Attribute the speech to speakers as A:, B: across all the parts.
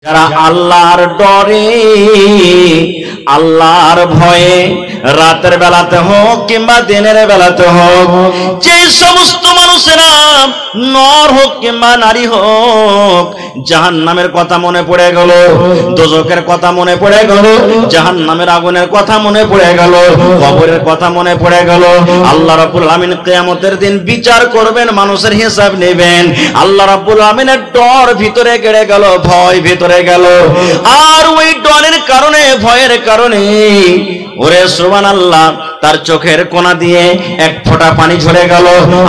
A: যারা আল্লাহর ডরে আল্লাহর ভয়ে রাতের বেলাতে হোক কিংবা দিনের বেলাতে হোক, যে সমস্ত মানুষেরা নর হোক কিংবা নারী হোক জাহান্নামের কথা মনে পড়ে গেল, দোজখের কথা মনে পড়ে গেল, জাহান্নামের আগুনের কথা মনে পড়ে গেল, কবরের কথা মনে পড়ে গেল, আল্লাহ রাব্বুল আমিন কিয়ামতের দিন বিচার করবেন, মানুষের হিসাব নেবেন, আল্লাহ রাব্বুল আমিনের ডর ভিতরে গেড়ে গেল, ভয় ভিতরে গেল। আর ওই ডরের কারণে, ভয়ের কারণে ওরে সুবহানাল্লাহ তার চোখের কোনা দিয়ে এক ফোঁটা পানি ঝরে গেল,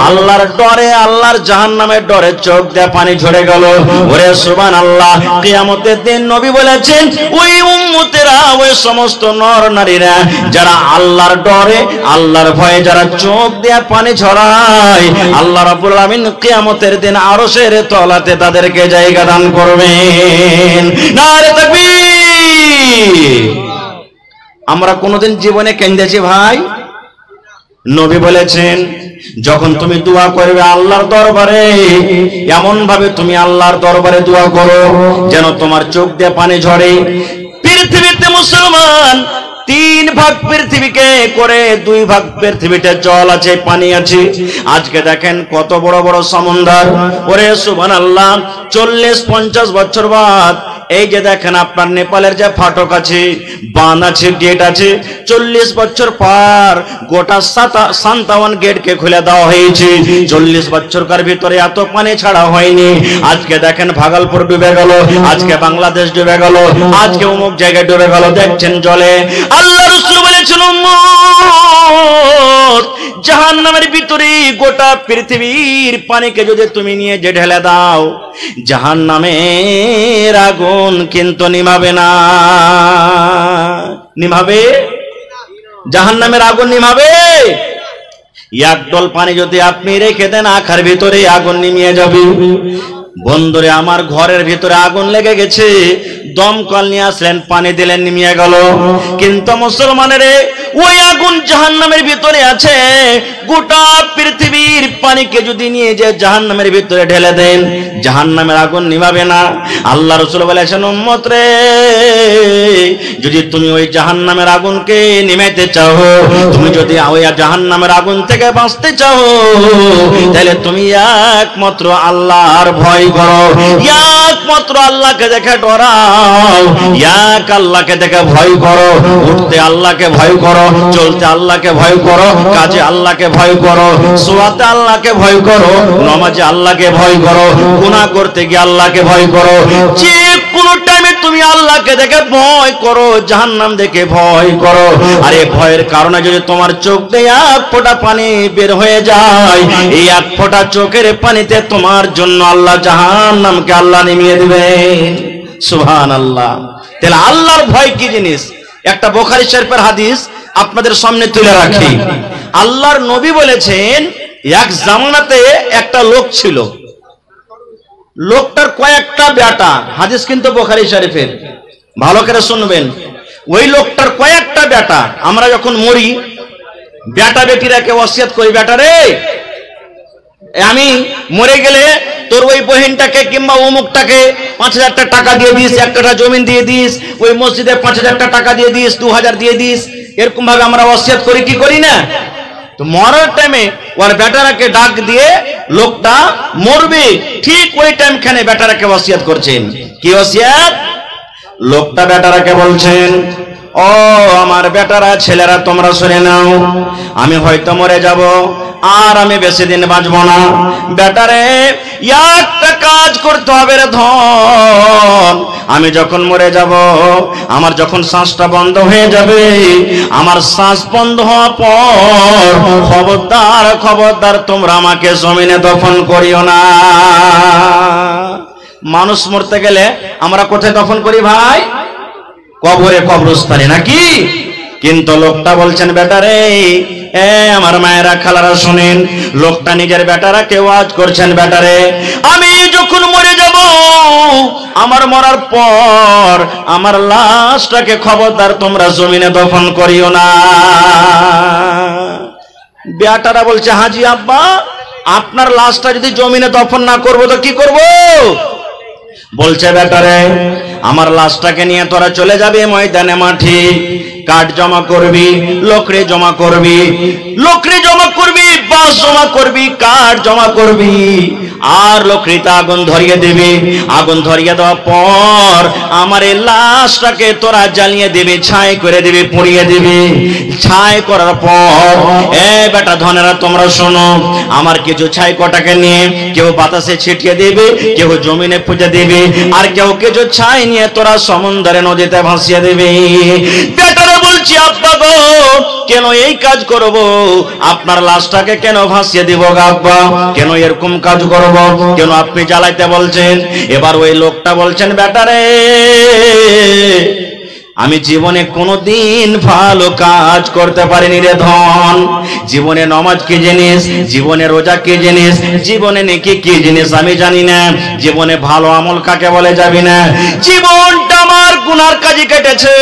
A: আল্লাহর ডরে, আল্লাহর জাহান্নামের ডরে চোখ দিয়ে পানি ঝরে গেল। ওরে সুবহানাল্লাহ, কিয়ামতের দিন নবী বলেছেন ওই উম্মতেরা, ওই সমস্ত নর নারীরা যারা আল্লাহর ডরে আল্লাহর ভয়ে যারা চোখ দিয়ে পানি ঝরায়, আল্লাহ রাব্বুল আমিন কিয়ামতের দিন আরশের তলাতে তাদেরকে জায়গা দান করবেন। নারে তাকবীর। আমরা কোনোদিন জীবনে কেঁদেছি ভাই? নবী বলেছেন যখন তুমি দোয়া করবে আল্লাহর দরবারে, এমন ভাবে তুমি আল্লাহর দরবারে দোয়া করো যেন তোমার চোখ দিয়ে পানি ঝরে। পৃথিবীতে মুসলমান 3 ভাগ পৃথিবীকে করে 2 ভাগ পৃথিবীতে জল আছে, পানি আছে। আজকে দেখেন কত বড় বড় সমুদ্র। ওরে সুবহানাল্লাহ, 40-50 বছর বাদ এই যে দেখেন আপনার নেপালের যে ফাটক আছে, বাঁধ আছে, গেট আছে, 40 বছর পর গোটা 57 গেটকে খুলে দেওয়া হয়েছে। 40 বছরকার ভিতরে এত পানি ছাড়া হয়নি। আজকে দেখেন ভাগলপুর ডুবে গেল, আজকে বাংলাদেশ ডুবে গেল, আজকে অমুক জায়গায় ডুবে গেল, দেখছেন জলে। আল্লাহ রাসূল বলেছেন উম্মত জাহান্নামের ভিতরে গোটা পৃথিবীর পানিকে যদি তুমি নিয়ে যে ঢেলে দাও, জাহান্নামের আগুন কিন্তু নিভাবে না। নিভাবে? জাহান্নামের আগুন নিভাবে? এক ডল পানি যদি আপনি রেখে দেন আখার ভিতরে আগুন নিমিয়ে যাবে। বন্ধুরে আমার, ঘরের ভিতরে আগুন লেগে গেছে, দমকল নিয়ে আসলেন, পানি দিলেন, নিমিয়ে গেল। কিন্তু মুসলমানের ওই আগুন জাহান্নামের ভিতরে আছে। গোটা পৃথিবীর পানিকে যদি নিয়ে যে জাহান্নামের ভিতরে ঢেলে দেন, জাহান্নামের আগুন নিভাবে না। আল্লাহ রাসূল বলেছেন উম্মত রে, যদি তুমি ওই জাহান্নামের আগুনকে নিভাইতে চাও, তুমি যদি ওই জাহান্নামের আগুন থেকে বাঁচতে চাও, তাহলে তুমি একমাত্র আল্লাহর ভয় করো, একমাত্র আল্লাহকে দেখে ডরাও, এক আল্লাহকে দেখে ভয় করো। উঠতে আল্লাহকে ভয় করো, চলতে আল্লাহকে ভয় করো, কাজে আল্লাহকে ভয় করো, সোয়াতে আল্লাহকে ভয় করো, নামাজে আল্লাহকে ভয় করো, গুনাহ করতে গিয়ে আল্লাহকে ভয় করো। যে কোনো টাইমে তুমি আল্লাহকে দেখে ভয় করো, জাহান্নাম দেখে ভয় করো। আর এই ভয়ের কারণে যদি তোমার চোখ দিয়ে এক ফোঁটা পানি বের হয়ে যায়, এই এক ফোঁটা চোখের পানিতে তোমার জন্য আল্লাহ জাহান্নামকে আল্লাহ নিমিয়ে দিবেন। সুবহানাল্লাহ। তাহলে আল্লাহর ভয় কি জিনিস? একটা বুখারী শরীফের হাদিস আপনাদের সামনে তুলে রাখি। আল্লাহর নবী বলেছেন এক জামানাতে একটা লোক ছিল, লোকটার কয়েকটা বেটা। হাদিস কিন্তু বুখারী শরীফের, ভালো করে শুনবেন। ওই লোকটার কয়েকটা বেটা। আমরা যখন মরি, বেটা বেটিরাকে ওসিয়ত করি, বেটা রে আমি মরে গেলে তোর ওই বহিনটাকে কিংবা অমুকটাকে 5000 টাকা দিয়ে দিস, 1 কাঠা জমি দিয়ে দিস, ওই মসজিদে 5000 টাকা দিয়ে দিস, 2000 দিয়ে দিস। এরকম ভাবে আমরা ওসিয়ত করি কি করি না? তো মরার টাইমে ওর বেটারাকে ডাক দিয়ে লোকটা মরবে, ঠিক ওই টাইমখানে বেটারাকে ওসিয়ত করছেন। কি ওসিয়ত? লোকটা বেটারাকে বলছেন, ও আমার বেটারা, ছেলেরা তোমরা শুনে নাও, আমি হয়তো মরে যাব, আর আমি বেশি দিন বাঁচব না। বেটারে একটা কাজ করতে হবে রে ধন, আমি যখন মরে যাব, আমার যখন শ্বাসটা বন্ধ হয়ে যাবে, আমার শ্বাস বন্ধ হওয়ার পর খবরদার খবরদার তোমরা আমাকে জমিনে দফন করিও না। মানুষ মরতে গেলে আমরা কোথায় দফন করি ভাই? কবরে, কবরস্থানে, নাকি? কিন্তু লোকটা বলছেন বেটারে, আমার মায়েরা খালারা শুনেন, লোকটা নিজের বেটারাকে ওয়াজ করছেন, বেটারে আমি যখন মরে যাব, আমার মরার পর আমার লাশটাকে খবরদার তোমরা জমিনে দফন করিও না। বেটারা বলছে, হাজি আব্বা, আপনার লাশটা যদি জমিনে দফন না করবো তো কি করবো? বলছে বেটারে আমার লাশটাকে নিয়ে তোরা চলে যাবি ময়দানে মাঠে, কাঠ জমা করবি, লকড়ি জমা করবি, বাঁশ জমা করবি, কাঠ জমা করবি, আর লকড়িতে আগুন ধরিয়ে দিবি। আগুন ধরিয়ে দেওয়ার পর আমার এই লাশটাকে তোরা জ্বালিয়ে দিবি, ছাই করে দিবি, পুড়িয়ে দিবি। ছাই করার পর এ বেটা ধনেরা তোমরা শোনো, আমার কিছু ছাই কটাকে নিয়ে কেউ বাতাসে ছিটিয়ে দিবে, কেউ জমিনে পুঁতে দিবে, আর কেউ কিছু ছাই নিয়ে তোরা সমুদ্রে নদীতে ভাসিয়ে দিবি। বেটারা বলছি আব্বা গো কেন এই কাজ করব, আপনার লাশটাকে কেন ভাসিয়ে দিব আব্বা, কেন এরকম কাজ করব, কেন আপনি জ্বালাইতে বলছেন? এবার ওই লোকটা বলছেন বেটারে আমি জীবনে কোনোদিন ভালো কাজ করতে পারিনি রে ধন। জীবনে নামাজ কি জিনিস, জীবনে রোজা কি জিনিস, জীবনে নেকি কি জিনিস আমি জানি না, জীবনে ভালো আমল কাকে বলে যাবি না। জীবনটা আমার গুনার কাজে কেটেছে,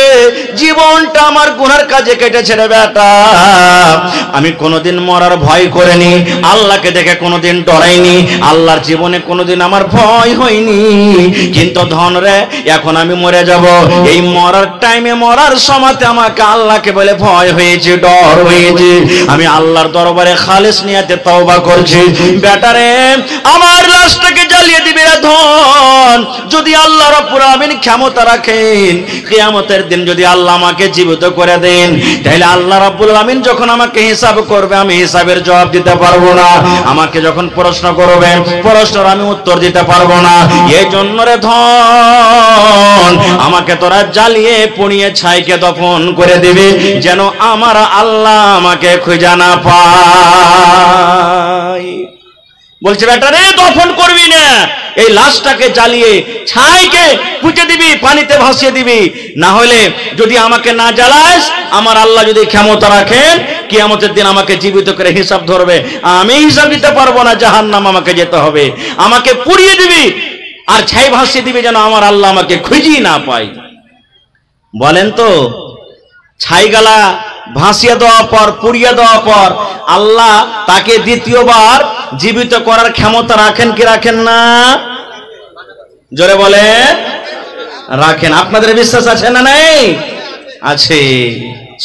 A: জীবনটা আমার গুনার কাজে কেটেছে রে বেটা। আমি কোনোদিন মরার ভয় করিনি, আল্লাহকে দেখে কোনোদিন ডরাইনি, আল্লাহর জীবনে কোনোদিন আমার ভয় হয়নি। কিন্তু ধন রে এখন আমি মরে যাব, এই মরার টাইমে মরার সময়তে আমাকে আল্লাহকে বলে ভয় হয়েছে, ডর হয়েছে। আমি আল্লাহর দরবারে খালিস নিয়াতে তওবা করছি। বেটারে আমার লাশটাকে জ্বালিয়ে দিবে ধন, যদি আল্লাহ রাব্বুল আমিন ক্ষমতা রাখেন কিয়ামতের দিন যদি আল্লাহ আমাকে জীবিত করে দেন, তাহলে আল্লাহ রাব্বুল আমিন যখন আমাকে হিসাব করবে আমি হিসাবের জবাব দিতে পারবো না। আমাকে যখন প্রশ্ন করবে প্রশ্নের আমি উত্তর দিতে পারবো না। এই জন্য রে ধন আমাকে তোরা জ্বালিয়ে পুড়িয়ে ছাইকে দফন করে দিবি, যেন আমার আল্লাহ আমাকে খুঁজে না পায়। বলছে বেটারে দফন করবি না, এই লাশটাকে জ্বালিয়ে ছাইকে পুঁতে দিবি, পানিতে ভাসিয়ে দিবি। না হলে যদি আমাকে না জ্বালাস, আমার আল্লাহ যদি ক্ষমতা রাখেন কিয়ামতের দিন আমাকে জীবিত করে হিসাব ধরবে, আমি হিসাব দিতে পারবো না, জাহান্নাম আমাকে যেতে হবে। আমাকে পুড়িয়ে দিবি আর ছাই ভাসিয়ে দিবি, যেন আমার আল্লাহ আমাকে খুঁজেই না পায়। বলেন তো ছাইগালা ভাসিয়ে দেওয়ার পর, পুড়িয়ে দেওয়ার পর আল্লাহ তাকে দ্বিতীয়বার জীবিত করার ক্ষমতা রাখেন কি রাখেন না? জোরে বলে রাখেন। আপনাদের বিশ্বাস আছে না নাই? আছে।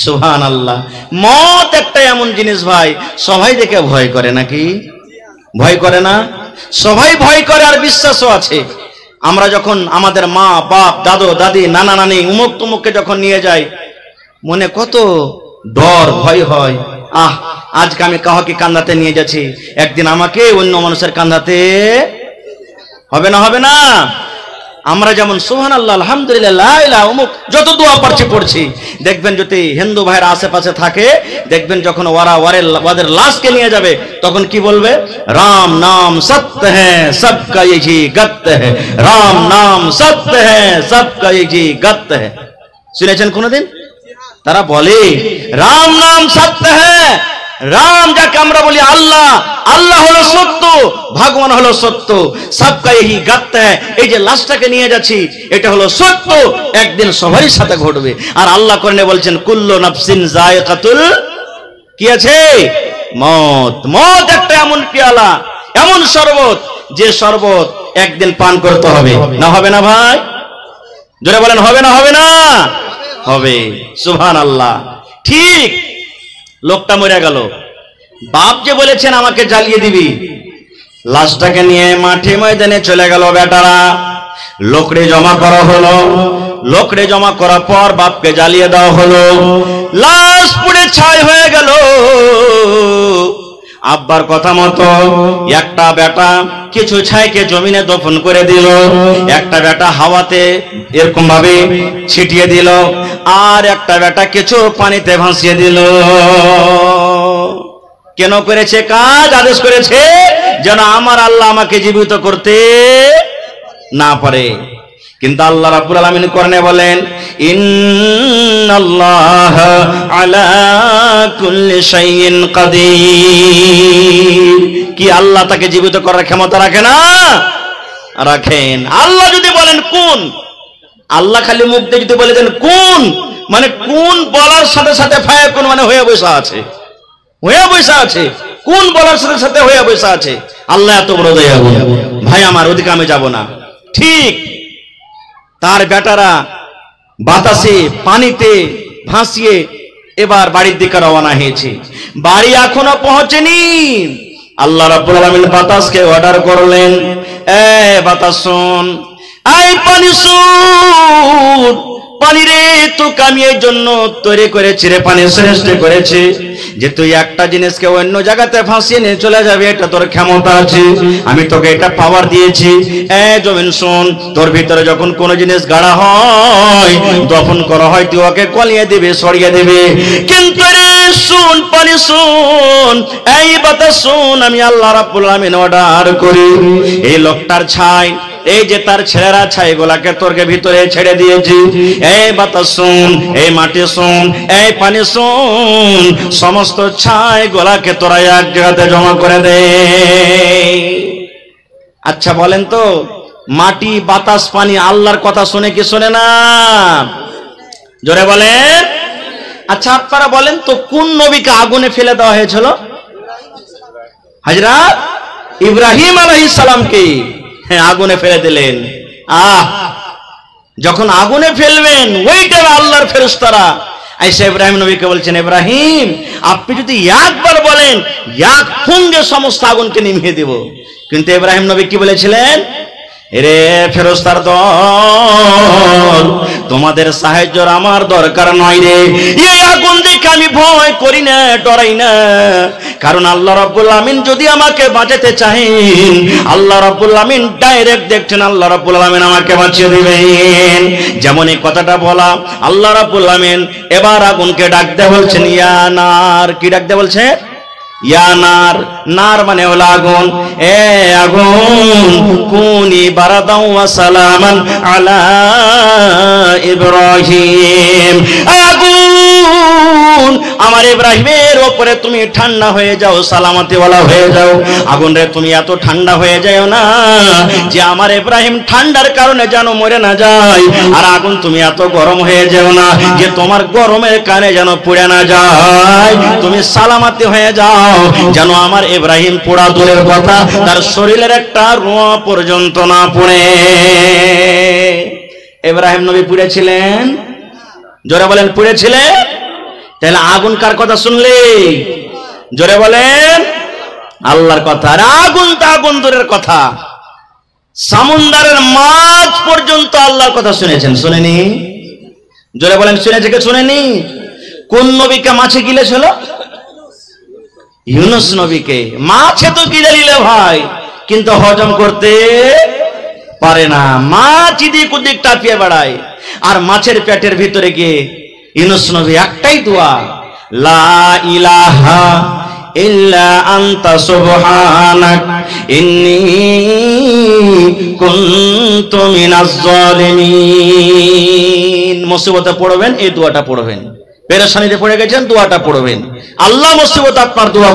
A: সুবহানাল্লাহ। মত একটা এমন জিনিস ভাই, সবাই দেখে ভয় করে নাকি? ভয় করে না? সবাই ভয় করে, আর বিশ্বাসও আছে। আমরা যখন আমাদের মা বাপ দাদু দাদি নানা নানি উমুক তুমুককে যখন নিয়ে যাই, মনে কত ডর ভয় হয়। আজকে আমি কাউকে কান্দাতে নিয়ে যাচ্ছি, একদিন আমাকে অন্য মানুষের কান্দাতে হবে না? হবে না? আমরা যেমন সুবহানাল্লাহ আলহামদুলিল্লাহ লা ইলাহা উমুক যত দোয়া পারছি পড়ছি, দেখবেন যদি হিন্দু ভাইরা আশেপাশে থাকে, দেখবেন যখন ওদের লাশকে নিয়ে যাবে তখন কি বলবে? রাম নাম সত্য হ্যাঁ সবকা ইহি গত হ্যাঁ, রাম নাম সত্য হ্যাঁ সবকা ইহি গত হ্যাঁ। শুনেছেন কোনদিন? তারা বলে রাম নাম সত্য হ্যাঁ, রাম যাকে আমরা বলি আল্লাহ, আল্লাহ হলো সত্য, ভগবান হলো সত্য, সবকা ইহি গত হ্যাঁ। এই যে লাশটাকে নিয়ে যাচ্ছি এটা হলো সত্য, একদিন সবারই সাথে ঘটবে। আর আল্লাহ কোরআনে বলছেন কুল্লু নাফসিন যায়কাতুল কি আছে? মত। মত একটা এমন পেয়ালা, এমন শরবত, যে শরবত একদিন পান করতে হবে। না হবে না ভাই? জোরে বলেন হবে না? হবে না? হবে। সুবহানাল্লাহ। ঠিক লোকটা মরে গেল, বাপ যে বলেছেন আমাকে জ্বালিয়ে দিবি, লাশটাকে নিয়ে মাঠে ময়দানে চলে গেল বেটারা। লোকড়ে জমা করা হলো, লোকড়ে জমা করার পর বাপকে জ্বালিয়ে দেওয়া হলো, লাশ পুড়ে ছাই হয়ে গেল। আব্বার কথা মতো একটা বেটা কিছু ছাইকে জমিনে দফন করে দিল, একটা বেটা হাওয়াতে এরকম ভাবে ছিটিয়ে দিল, আর একটা বেটা কিছু পানিতে ভাসিয়ে দিল। কেন করেছে কাজ? আদেশ করেছে যেন আমার আল্লাহ আমাকে জীবিত করতে না পারে। কিন্তু আল্লাহ রাব্বুল আলামিন কোরআনে বলেন ইন্নাল্লাহা আলা কুল্লি শাইইন কাদির। কি আল্লাহ তাকে জীবিত করার ক্ষমতা রাখে না? রাখেন। আল্লাহ যদি বলেন কোন, আল্লাহ খালি মুখ দিয়ে যদি বলে দেন কোন, মানে কোন বলার সাথে সাথে ফায়াকুন মানে হয়ে বসা আছে, হয়ে বসা আছে। কোন বলার সাথে সাথে হয়ে বসা আছে। আল্লাহ এত বড় দয়ালু ভাই আমার, ওদিকে আমি যাব না। ঠিক তার বেটারা বাতাসে পানিতে ভাসিয়ে এবার বাড়ির দিকে রওনা হয়েছে। বাড়ি এখনো পৌঁছেনি, আল্লাহ রাব্বুল আলামিন বাতাসকে অর্ডার করলেন, এ বাতাস শোন, এই পানি শোন, পানি রে তোকে আমি এই জন্য তৈরি করেছি রে, পানি সৃষ্টি করেছি যে তুই একটা জিনিসকে অন্য জায়গাতে ফাঁসিয়ে নিয়ে চলে যাবে, এটা তোর ক্ষমতা আছে, আমি তোকে এটা পাওয়ার দিয়েছি। জমিন শোন, তোর ভিতরে যখন কোনো জিনিস গাড়া হয়, দফন করা হয়, তুই ওকে কলিয়ে দিবে, সরিয়ে দিবে। কিন্তু রে শোন, পানি শোন, এই বাতাস শোন, আমি আল্লাহ রাব্বুল আলামিন অর্ডার করি এই লোকটার ছাই, এই যে তার ছেলেরা ছাইগুলাকে তোরকে ভিতরে ছেড়ে দিয়েছি। এই বাতাস শোন, এই মাটি শোন, এই পানি শোন, সমস্ত ছাইগুলাকে তোরা এক জায়গাতে জমা করে দে। আচ্ছা বলেন তো, মাটি বাতাস পানি আল্লাহর কথা শুনে কি শোনে না? জোরে বলেন। আচ্ছা আপনারা বলেন তো, কোন নবীকে আগুনে ফেলে দেওয়া হয়েছিল? হযরত ইব্রাহিম আলাইহিস সালামকে আগুনে ফেলে দিলেন। যখন আগুনে ফেলবেন, ওইটা আল্লাহর ফেরেশতারা আইসা ইব্রাহিম নবীকে বলছেন, ইব্রাহিম আপনি যদি একবার বলেন, এক ফুঙ্গে সমস্ত আগুনকে নিভিয়ে দেব। কিন্তু ইব্রাহিম নবী কি বলেছিলেন? রে ফেরেশতার দল, তোমাদের সাহায্যের আমার দরকার নয় রে, এই আগুন দেখে আমি ভয় করি না, ডরাই না, কারণ আল্লাহ রাব্বুল আলামিন যদি আমাকে বাঁচাতে চাহেন, আল্লাহ রাব্বুল আলামিন ডাইরেক্ট দেখছেন, আল্লাহ রাব্বুল আলামিন আমাকে বাঁচিয়ে দিবেন। যেমন এই কথাটা বলা, আল্লাহ রাব্বুল আলামিন এবার আগুনকে ডাকতে বলছেন, ইয়া নার। কি ডাকতে বলছে? ইয়া নার। নার মানে হলো আগুন। এ আগুন, কুনি বারাদাও ওয়া সালামান আলা ইব্রাহিম। আগুন, আমার ইব্রাহিমের উপরে তুমি ঠান্ডা হয়ে যাও, সালামতি ওয়ালা হয়ে যাও। আগুন রে তুমি এত ঠান্ডা হয়ে যাও না যে আমার ইব্রাহিম ঠান্ডার কারণে যেন মরে না যায়, আর আগুন তুমি এত গরম হয়ে যাও না যে তোমার গরমের কারণে যেন পুড়ে না যায়। তুমি সালামতি হয়ে যাও যেন আমার ইব্রাহিম পোড়া দূরের কথা, তার শরীরের একটা রোঁয়া পর্যন্ত না পুড়ে। ইব্রাহিম নবী পুড়েছিলেন? জোরে বলেন, পুড়েছিলেন? তাহলে আগুন কার কথা শুনলে? জোরে বলেন, আল্লাহর কথা। আর আগুন তো আগুন দূরের কথা, সমুদ্রের মাছ পর্যন্ত আল্লাহর কথা শুনেছেন, শুনেনি? জোরে বলেন, শুনেছে কে শুনেনি? কোন নবীকে মাছে গিলেছিল? ইউনুস নবীকে। মাছে তো গিলে নিলে ভাই, কিন্তু হজম করতে পারে না, মাছ এদিক ওদিক টাপিয়ে বেড়ায়। আর মাছের পেটের ভিতরে গিয়ে ইউনুস নবী একটাই দোয়া, লা ইলাহা ইল্লা আনতা সুবহানাক ইন্নী কুনতু মিনাজ জালিমিন। মুসিবতে পড়বেন এই দোয়াটা পড়বেন, পেরেশানিতে পড়ে গেছেন দোয়াটা পড়বেন, আল্লাহ মুসিবত আপনার দোয়া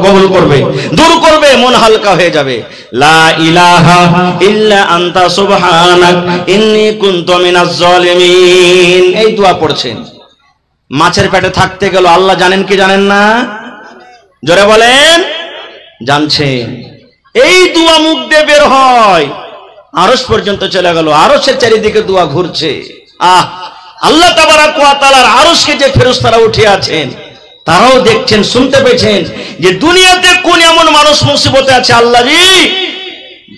A: কবুল করবে, দূর করবে, মন হালকা হয়ে যাবে। লা ইলাহা ইল্লা আনতা সুবহানাক ইন্নী কুনতু মিনাজ জালিমিন, এই দোয়া পড়ছেন। মাছের পেটে থাকতে গেল, আল্লাহ জানেন কি জানেন না? জোরে বলেন, জানছেন। এই দোয়া মুখ দিয়ে বের হয়, আরশ পর্যন্ত চলে গেল, আরশের চারিদিকে দোয়া ঘুরছে। আল্লাহ তাবারাক ওয়া তাআলার আরশকে যে ফেরেশতারা উঠে আছেন, তারাও দেখছেন, শুনতে পেয়েছেন যে দুনিয়াতে কোন এমন মানুষ মুসিবতে আছে, আল্লাহ জি,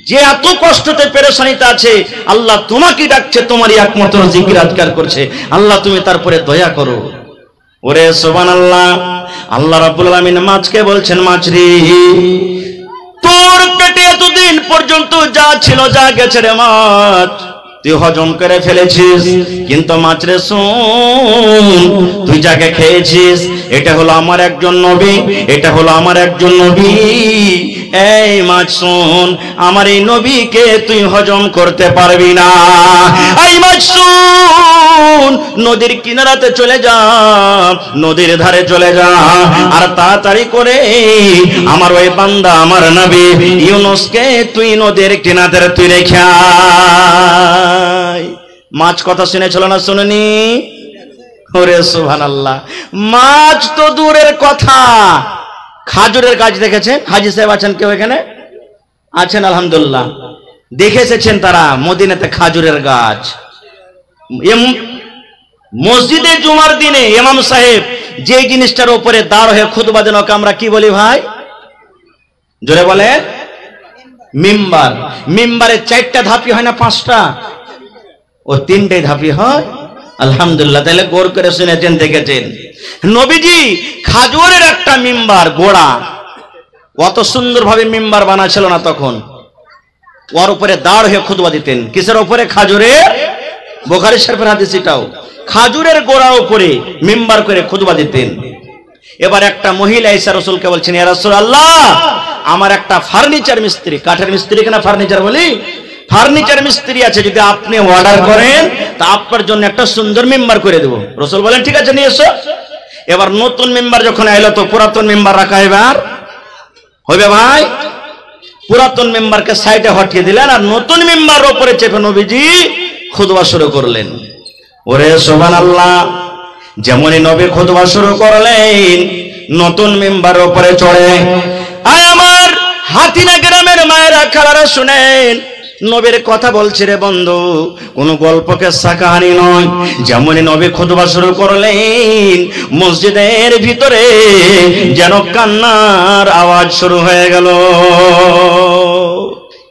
A: যে এত কষ্টতে পেরেশানিতে আছে, আল্লাহ তোমাকে ডাকছে, তোমারই একমাত্র জিকির আজকার করছে, আল্লাহ তুমি তারপরে দয়া করো। ওরে সুবহানাল্লাহ। আল্লাহ রাব্বুল আলামিন মাছকে বলছেন, মাছ রে, তোর পেটে এতদিন পর্যন্ত যা ছিল, যা গেছে রে মাছ, তুই হজম করে ফেলেছিস, কিন্তু মাছ রে শোন, তুই যাকে খেয়েছিস এটা হলো আমার একজন নবী, এটা হলো আমার একজন নবী। এই মাছ শোন, আমার এই নবীকে তুই হজম করতে পারবি না। এই মাছ শোন, নদীর কিনারাতে চলে যা, নদীর ধারে চলে যা, আর তাড়াতাড়ি করে আমার ওই বান্দা, আমার নবী ইউনুসকে তুই নদীর কিনারাতে তুই রেখে আয়। মাছ কথা শুনেছিল না শুনেনি? ওরে সুবহানাল্লাহ। মাছ তো দূরের কথা, খাজুরের গাছ দেখেছেন? হাজী সাহেব আছেন কেউ এখানে? আছেন আলহামদুলিল্লাহ। দেখে এসেছেন তারা মদিনাতে খাজুরের গাছ। মসজিদে জুমার দিনে ইমাম সাহেব যে জিনিসটার উপরে দাঁড় হয়ে খুতবা দেন ওকে আমরা কি বলি ভাই? জোরে বলে মিম্বার। মিম্বারে 4টা ধাপি হয় না 5টা? ও 3টে ধাপি হয়। আলহামদুলিল্লাহ, তাহলে গৌর করে শুনেছেন, দেখেছেন। নবীজি খাজুরের একটা মিম্বার গোড়া, অত সুন্দরভাবে মিম্বার বানা ছিল না তখন, ওর উপরে দাঁড় হয়ে খুতবা দিতেন। কিসের উপরে? খাজুরের। বুখারী শরীফের হাদিস এটাও। খাজুরের গোড়ার উপরে মিম্বার করে খুতবা দিতেন। এবার একটা মহিলা এসে রাসূলকে বলছেন, ইয়া রাসূলুল্লাহ, আমার একটা ফার্নিচার মিস্ত্রি, কাঠের মিস্ত্রি কেনা ফার্নিচার বলি, ফার্নিচার মিস্ত্রি আছে, যদি আপনি অর্ডার করেন তা আপনার জন্য একটা সুন্দর মিম্বার করে দেব। রাসূল বলেন ঠিক আছে, নিয়ে এসো। এবার নতুন মিম্বার যখন এলো তো পুরাতন মিম্বার রাখা এবার হবে ভাই? পুরাতন মেম্বারকে সাইডে হটিয়ে দিলেন আর নতুন মেম্বার উপরে চেপে নবীজি খুতবা শুরু করলেন। ওরে সুবহানাল্লাহ, যেমনই নবী খুতবা শুরু করলেন নতুন মেম্বার উপরে চড়ে, আয় আমার হাতিনা গ্রামের মায়েরা খালারা শুনেন, নবীর কথা বলছি রে বন্ধু, কোন গল্পকে কাহিনী নয়। যেমনই নবী খুতবা শুরু করলেন মসজিদের ভিতরে যেন কান্নার আওয়াজ শুরু হয়ে গেল।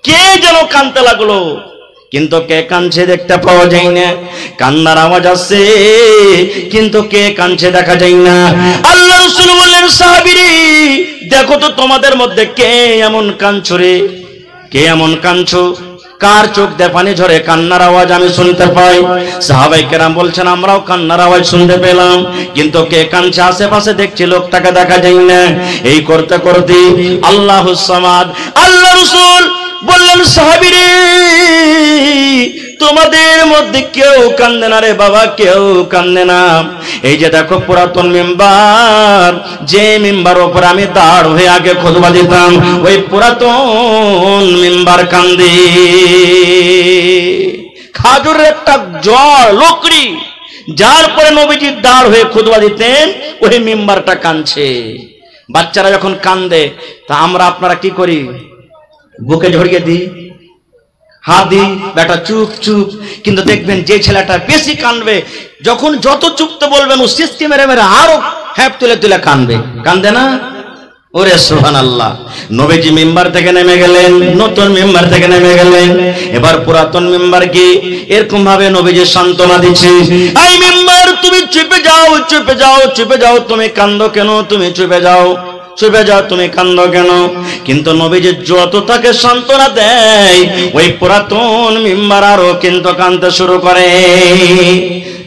A: কে যেন কাঁদতে লাগলো, কিন্তু কে কাঁদছে দেখতে পাওয়া যায় না। কান্নার আওয়াজ আসছে কিন্তু কে কাঁদছে দেখা যায় না। আল্লাহ রাসূল বললেন, সাহাবীরা দেখো তো তোমাদের মধ্যে কে এমন কাঁদছো রে, কে এমন কাঁদছো, কার চোখ দিয়ে পানি ঝরে, কান্নার আওয়াজ আমি শুনতে পাই। সাহাবায়ে কেরাম বলছেন আমরাও কান্নার আওয়াজ শুনতে পেলাম, কিন্তু কে কাঁদছে আশেপাশে দেখছি লোকটাকে দেখা যায় না। এই করতে করতে আল্লাহুস সামাদ, আল্লাহ রাসূল বললেন, সাহাবীরা তোমাদের মধ্যে কেউ কান্দে না রে বাবা, কেউ কান্দে না। এই যে দেখো পুরাতন মেম্বার, যে মেম্বার উপর আমি দাঁড় হয়ে আগে খুতবা দিতাম, ওই পুরাতন মেম্বার কান্দে। খাজুরের একটা জড় লকড়ি যার পরে নবীজি দাঁড় হয়ে খুতবা দিতেন, ওই মেম্বারটা কাঁদছে। বাচ্চারা যখন কান্দে তা আমরা আপনারা কি করি? বুকে ঝরিয়ে দিই, হাত দিই, বেটা চুপ চুপ। কিন্তু দেখবেন যে ছেলেটা বেশি কাঁদবে, যখন যত চুপতে বলবেন ও সিস্টেম মেরে মেরে আরো হ্যাপ তুলে তুলে কাঁদবে, কাঁদে না? ওরে সুবহানাল্লাহ, নবীজি মেম্বার থেকে নেমে গেলেন, নতুন মেম্বার থেকে নেমে গেলেন। এবার পুরাতন মেম্বার কি এরকম ভাবে নবীজি সান্ত্বনা দিচ্ছে, এই মেম্বার তুমি চুপে যাও, চুপে যাও, চুপে যাও, তুমি কাঁদো কেন, তুমি চুপে যাও, চুপে যাও, তুমি কান্দো কেন? কিন্তু নবীজি যত তাকে সান্ত্বনা দেয় ওই পুরাতন মেম্বার আরো কিন্তু কাঁদতে শুরু করে।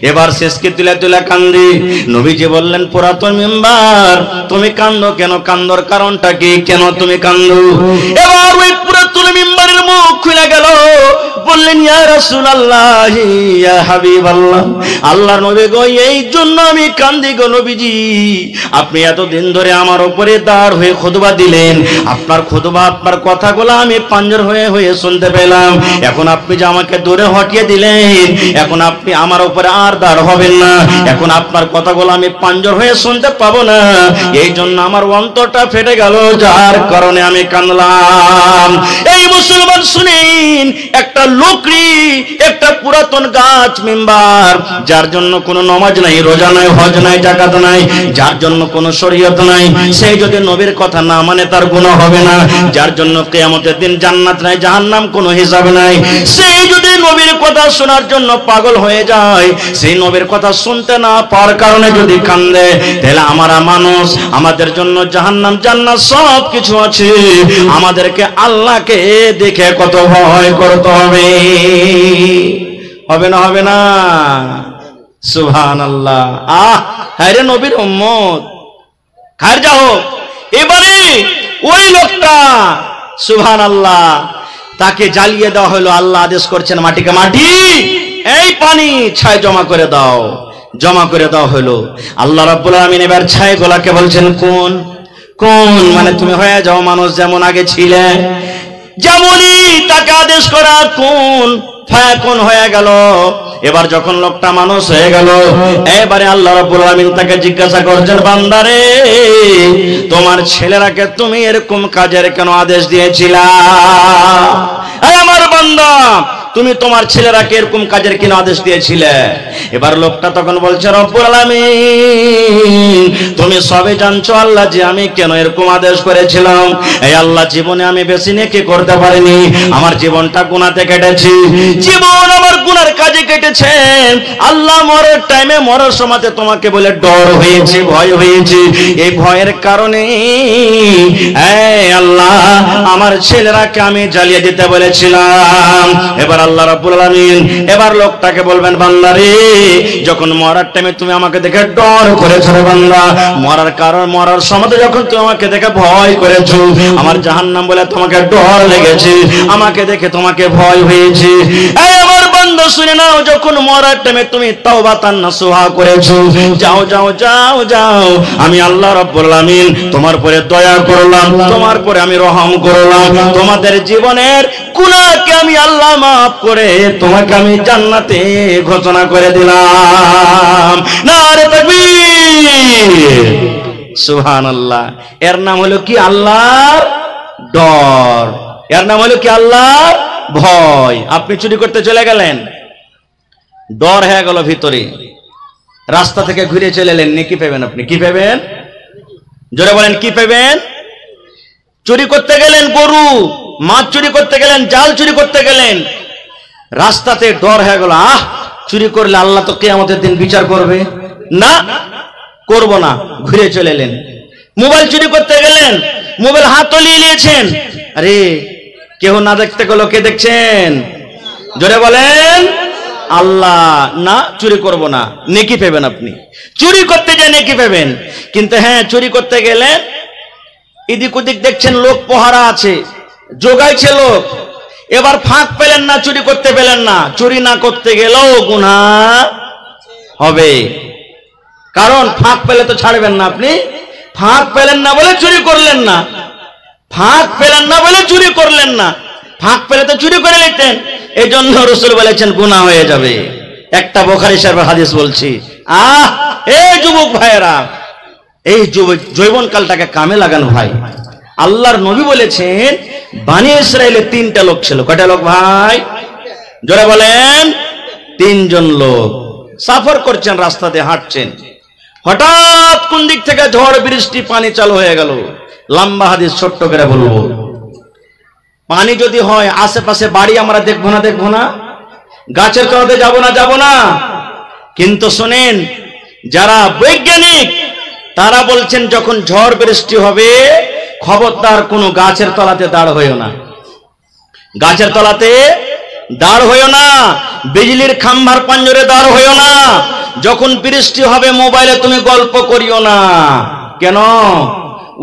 A: এবার শেষকে তুলে তুলে কান্দি। নবীজি বললেন, পুরাতন মেম্বার তুমি কান্দো কেন, কান্দোর কারণটা কি, কেন তুমি কান্দো? এবার ওই পুরাতন মেম্বারের মুখ খুলে গেল, বললেন, ইয়া রাসূলুল্লাহ, ইয়া হাবিবাল্লাহ, আল্লাহর নবী গো, এই জন্য আমি কান্দি গো নবীজি। আপনি এতদিন ধরে আমার উপরে দাঁড় হয়ে খুতবা দিলেন, আপনার খুতবা, আপনার কথাগুলো আমি পাঞ্জর হয়ে হয়ে শুনতে পেলাম। এখন আপনি যে আমাকে দূরে হটিয়ে দিলেন, এখন আপনি আমার উপরে আর দাঁড় হবেন না, এখন আপনার কথাগুলো আমি পাঞ্জর হয়ে শুনতে পাবো না। এই জন্য আমার অন্তরটা ফেটে গেল, যার কারণে আমি কাঁদলাম। এই মুসলমান শুনেন, একটা লকড়ি, একটা পুরাতন গাছ মেম্বার, যার জন্য কোনো নামাজ নাই, রোজা নাই, হজ নাই, যাকাত নাই, যার জন্য কোনো শরীয়ত নাই, সেই যদি নবীর কথা না মানে তার গুনাহ হবে না। যার জন্য কিয়ামতের দিন জান্নাত নাই, জাহান্নাম কোনো হিসাব নাই, সেই যদি নবীর কথা শোনার জন্য পাগল হয়ে যায়, সেই নবীর কথা শুনতে না পাওয়ার কারণে যদি কান্দে, তাহলে আমরা মানুষ, আমাদের জন্য জাহান্নাম জান্নাত সব কিছু আছে, আমাদেরকে আল্লাহকে দেখে কত ভয় করতে হবে। হবে না? হবে না? সুবহানাল্লাহ। হায়রে নবীর উম্মত, খায়ের যাও। এবারে ওই লোকটা সুবহানাল্লাহ, তাকে জ্বালিয়ে দেওয়া হলো। আল্লাহ আদেশ করছেন, মাটিকে মাটি, এই পানি ছাই জমা করে দাও, জমা করে দেওয়া হলো। আল্লাহ রাব্বুল আলামিন এবার ছাই গোলাকে বলছেন, কোন কোন, মানে তুমি হয়ে যাও মানুষ যেমন আগে ছিলে। যেমনই তাকে আদেশ করা, কোন ফায়াকুন হয়ে গেল। এবার যখন লোকটা মানুষ হয়ে গেল, এবারে আল্লাহ রাব্বুল আলামিন তাকে জিজ্ঞাসা করছেন, বান্দারে তোমার ছেলেরাকে তুমি এরকম কাজের কেন আদেশ দিয়েছিলা? আমার বান্দা, তুমি তোমার ছেলেরাকে এরকম কাজের কিনা আদেশ দিয়েছিলে? এবার লোকটা তখন বলছে, রব্বুল আলামিন, তুমি সবে জানছো আল্লাহ যে আমি কেন এরকম আদেশ করেছিলাম। এই আল্লাহ, জীবনে আমি বেশি নেকি করতে পারিনি, আমার জীবনটা গুনাহতে কেটেছে, জীবন আমার গুনার কাজে কেটেছে। আল্লাহ, মরার টাইমে, মরার সময়তে তোমাকে বলে ডর হয়েছে, ভয় হয়েছে। এই ভয়ের কারণে আল্লাহ আমার ছেলেরাকে আমি জ্বালিয়ে দিতে বলেছিলাম। এবার আল্লাহ রাব্বুল আলামিন এবার লোকটাকে বলবেন, বান্দা রে, যখন মরার টাইমে তুমি আমাকে দেখে ডর করেছো রে বান্দা, মরার কারণ, মরার সময় যখন তুমি আমাকে দেখে ভয় করেছো, আমার জাহান্নাম বলে তোমাকে ডর লেগেছে, আমাকে দেখে তোমাকে ভয় হয়েছে। এই আমার বান্দা শুনে নাও, যখন মরার টাইমে তুমি তাওবা নাসুহা করেছো, যাও যাও যাও যাও, আমি আল্লাহ রাব্বুল আলামিন তোমার পরে দয়া করলাম, তোমার পরে আমি রহম করলাম, তোমাদের জীবনের গুনাহকে আমি আল্লাহ মাফ করে তোমাকে আমি জান্নাতে ঘোষণা করে দিলাম। নারে তাকবীর, সুবহানাল্লাহ। এর নাম হলো কি? আল্লাহর ডর। এর নাম হলো কি? আল্লাহর ভয়। আপনি চুরি করতে চলে গেলেন, ডর হয়ে গেল ভিতরে, রাস্তা থেকে ঘুরে চলে এলেন, নেকি পাবেন আপনি। কি পাবেন? জোরে বলেন, কি পাবেন? চুরি করতে গেলেন, গরু মাছ চুরি করতে গেলেন, জাল চুরি করতে গেলেন, রাস্তাতে ডর হয়ে গেল, চুরি করলে আল্লাহ তো কিয়ামতের দিন বিচার করবে, না করব না, ঘুরে চলে এলেন। মোবাইল চুরি করতে গেলেন, মোবাইল হাত তলিয়ে নিয়েছেন, আরে কেউ না দেখতে গেল, কে দেখছেন? জোরে বলেন, আল্লাহ। না, চুরি করব না, নেকি পাবেন আপনি। চুরি করতে গিয়ে নেকি পাবেন, কিন্তু হ্যাঁ, চুরি করতে গেলে এদিক ওদিক দেখছেন লোক পহারা আছে, জোগাইছে লোক, এবার ফাঁক পেলেন না, চুরি করতে পেলেন না, চুরি না করতে গেলেও গুনাহ হবে। কারণ ফাঁক পেলে তো ছাড়বেন না আপনি। ফাঁক পেলেন না বলে চুরি করলেন না, ফাঁক পেলেন না বলে চুরি করলেন না, ফাঁক পেলে তো চুরি করে নিতেন। এই জন্য রাসূল বলেছেন গুনাহ হয়ে যাবে। একটা বুখারী শরীফের হাদিস বলছি, এই যুবক ভাইয়েরা, এই যৌবনকালটাকে কামে লাগান ভাই। আল্লাহর নবী বলেছেন, বনি ইসরাইলে 3টা লোক ছিল। কয়টা লোক ভাই? জোরে বলেন, 3 জন লোক সফর করছেন, রাস্তাতে হাঁটছেন, হঠাৎ কোন দিক থেকে ঝড় বৃষ্টি, পানি চালু হয়ে গেল। লম্বা হাদিস, ছোট্ট করে বলবো। পানি যদি হয়, আশেপাশে বাড়ি আমরা দেখবো না, দেখবো না, গাছের তলাতে যাব না। কিন্তু শোনেন, যারা বৈজ্ঞানিক তারা বলছেন, যখন ঝড় বৃষ্টি হবে, খবরদার কোনো গাছের তলাতে দাঁড় হইও না, গাছের তলাতে দাঁড় হইও না, বিজলির খাম্বার পাঞ্জরে দাঁড় হইও না। যখন বৃষ্টি হবে, মোবাইলে তুমি গল্প করিও না। কেন?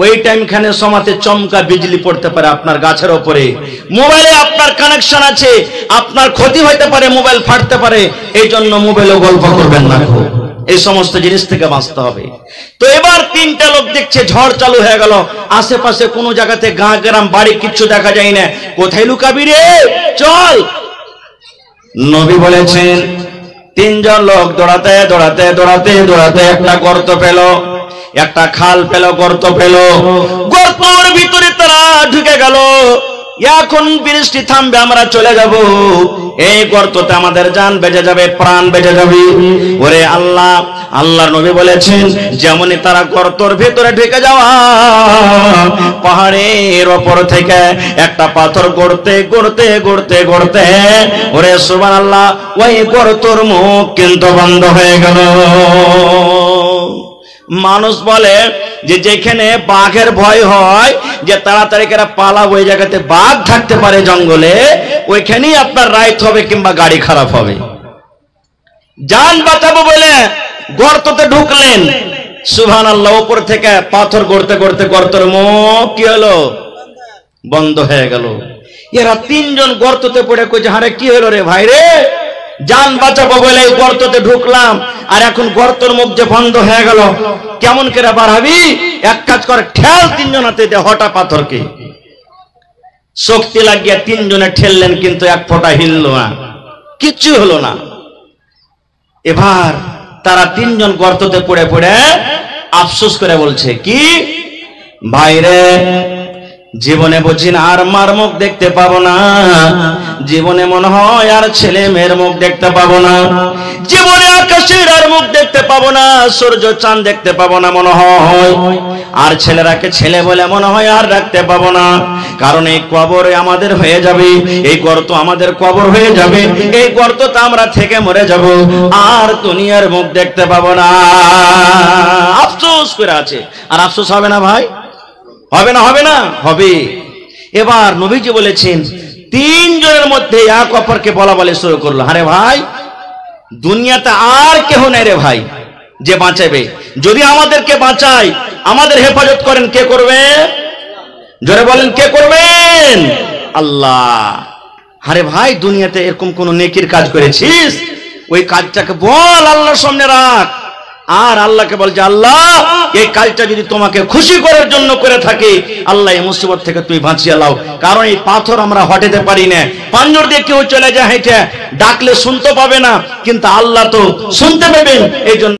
A: ওই টাইম খানে সমাতে চমকা বিজলি পড়তে পারে আপনার গাছের ওপরে, মোবাইলে আপনার কানেকশন আছে, আপনার ক্ষতি হইতে পারে, মোবাইল ফাটতে পারে। এই জন্য মোবাইলে গল্প করবেন না, এই সমস্ত জিনিস থেকে বাঁচতে হবে। তো এবার 3টা লোক দেখছে, ঝড় চালু হয়ে গেল, আশেপাশে কোনো জায়গাতে গাঁ গ্রাম বাড়ি কিচ্ছু দেখা যায় না, কোথায় লুকাবি রে, চল। নবী বলেছেন, 3 জন লোক দৌড়াতে দৌড়াতে দৌড়াতে দৌড়াতে একটা গর্ত পেল, একটা খাল পেল, গর্ত পেল, গর্তের ভিতরে তারা ঢুকে গেল। এখন বৃষ্টি থামবে, আমরা চলে যাব, এই গর্ততে আমাদের জান বেঁচে যাবে, প্রাণ বেঁচে যাবে। ওরে আল্লাহ, আল্লাহর নবী বলেছেন, যেমনই তারা গর্তের ভিতরে ঢুকে যাওয়া, পাহাড়ের ওপর থেকে একটা পাথর গড়তে গড়তে গড়তে গড়তে, ওরে সুবহানাল্লাহ, ওই গর্তের মুখ কিন্তু বন্ধ হয়ে গেল। মানুষ বলে যে যেখানে বাঘের ভয় হয়, যে তাড়াতাড়ি করে পালাবো, ওই জায়গাতে বাঘ থাকতে পারে জঙ্গলে, ওইখানেই আপনার রাইট হবে কিংবা গাড়ি খারাপ হবে। জান বাঁচাবো বলে গর্ততে ঢুকলেন, সুবহানাল্লাহ, উপর থেকে পাথর গড়তে গড়তে গর্তের মুখ কি হলো? বন্ধ হয়ে গেল। এরা 3 জন গর্ততে পড়ে কইছে, আরে কি হলো রে ভাই রে, জান বাঁচাবো বলে গর্ততে ঢুকলাম, আর এখন গর্তের মুখ যে বন্ধ হয়ে গেল, কেমন করে বার হবি? এক কাজ করে, ঠেল 3 জনাতে দে হটা পাথরকে। শক্তি লাগিয়ে 3 জনে ঠেললেন, কিন্তু এক ফোঁটা হিলল না, কিচ্ছু হলো না। এবার তারা 3 জন গর্ততে পড়ে পড়ে আফসোস করে বলছে, কি ভাই রে, জীবনে বুঝি না আর মার মুখ দেখতে পাবো না, জীবনে মনে হয় আর ছেলে মেয়ের মুখ দেখতে পাবো না, জীবনে আকাশের আর মুখ দেখতে পাবো না, সূর্য চাঁদ দেখতে পাবো না মনে হয়, আর ছেলেরাকে ছেলে বলে মনে হয় আর রাখতে পাবো না। কারণ এই কবরে আমাদের হয়ে যাবে, এই গর্ত আমাদের কবর হয়ে যাবে, এই গর্তটা আমরা থেকে মরে যাব, আর দুনিয়ার মুখ দেখতে পাবো না। আফসোস করে আছে। আর আফসোস হবে না ভাই? হবে না? হবে না? হবে। এবার নবীজি বলেছেন তিনজনের মধ্যে এক অপরকে বলা বলে শুরু করলো, আরে ভাই দুনিয়াতে আর কেহ নাই রে ভাই যে বাঁচাবে, যদি আমাদেরকে বাঁচায় আমাদের হেফাজত করেন কে করবে? জোরে বলেন কে করবেন? আল্লাহ। আরে ভাই দুনিয়াতে এরকম কোন নেকির কাজ করেছিস, ওই কাজটাকে বল আল্লাহর সামনে রাখ, আর আল্লাহকে বল যে আল্লাহ এই কাজটা যদি তোমাকে খুশি করার জন্য করে থাকে, আল্লাহ এই মুসিবত থেকে তুই বাঁচিয়ে লাও। কারণ এই পাথর আমরা হটাতে পারি না, পাঞ্জর দিয়ে কেউ চলে যায় হেঁটে, ডাকলে শুনতে পাবে না, কিন্তু আল্লাহ তো শুনতে পাবেন, এই জন্য